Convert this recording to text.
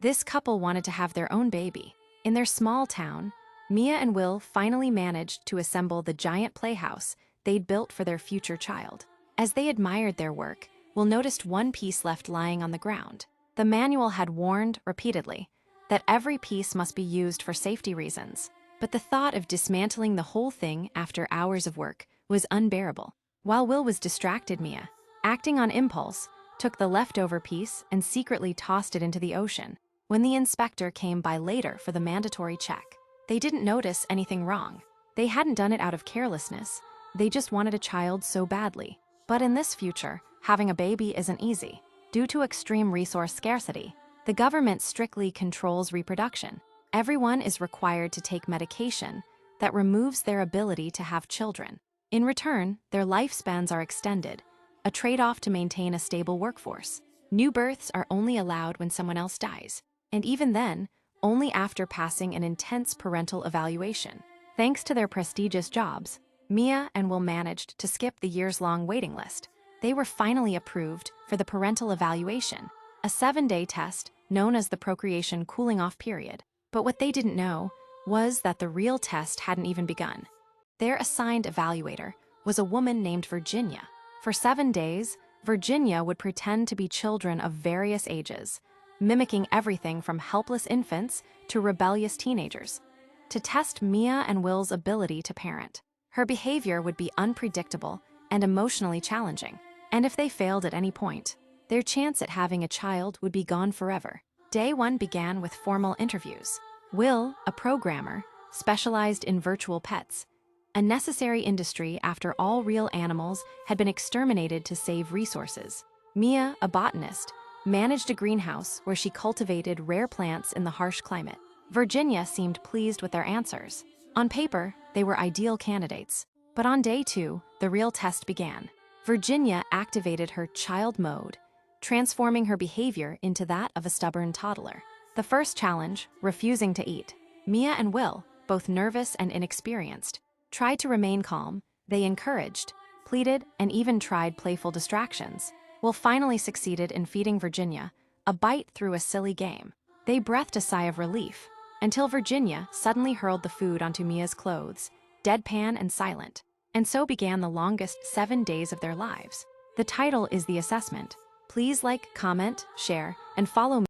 This couple wanted to have their own baby. In their small town, Mia and Will finally managed to assemble the giant playhouse they'd built for their future child. As they admired their work, Will noticed one piece left lying on the ground. The manual had warned repeatedly that every piece must be used for safety reasons, but the thought of dismantling the whole thing after hours of work was unbearable. While Will was distracted, Mia, acting on impulse, took the leftover piece and secretly tossed it into the ocean. When the inspector came by later for the mandatory check, they didn't notice anything wrong. They hadn't done it out of carelessness, they just wanted a child so badly. But in this future, having a baby isn't easy. Due to extreme resource scarcity, the government strictly controls reproduction. Everyone is required to take medication that removes their ability to have children. In return, their lifespans are extended, a trade-off to maintain a stable workforce. New births are only allowed when someone else dies, and even then, only after passing an intense parental evaluation. Thanks to their prestigious jobs, Mia and Will managed to skip the years-long waiting list. They were finally approved for the parental evaluation, a 7-day test known as the procreation cooling-off period. But what they didn't know was that the real test hadn't even begun. Their assigned evaluator was a woman named Virginia. For 7 days, Virginia would pretend to be children of various ages, mimicking everything from helpless infants to rebellious teenagers, to test Mia and Will's ability to parent. Her behavior would be unpredictable and emotionally challenging, and if they failed at any point, their chance at having a child would be gone forever. Day 1 began with formal interviews. Will, a programmer, specialized in virtual pets, a necessary industry after all real animals had been exterminated to save resources. Mia, a botanist, managed a greenhouse where she cultivated rare plants in the harsh climate. Virginia seemed pleased with their answers. On paper, they were ideal candidates. But on day 2, the real test began. Virginia activated her child mode, transforming her behavior into that of a stubborn toddler. The first challenge, refusing to eat. Mia and Will, both nervous and inexperienced, tried to remain calm. They encouraged, pleaded, and even tried playful distractions. Will finally succeeded in feeding Virginia a bite through a silly game. They breathed a sigh of relief, until Virginia suddenly hurled the food onto Mia's clothes, deadpan and silent. And so began the longest 7 days of their lives. The title is The Assessment. Please like, comment, share, and follow me.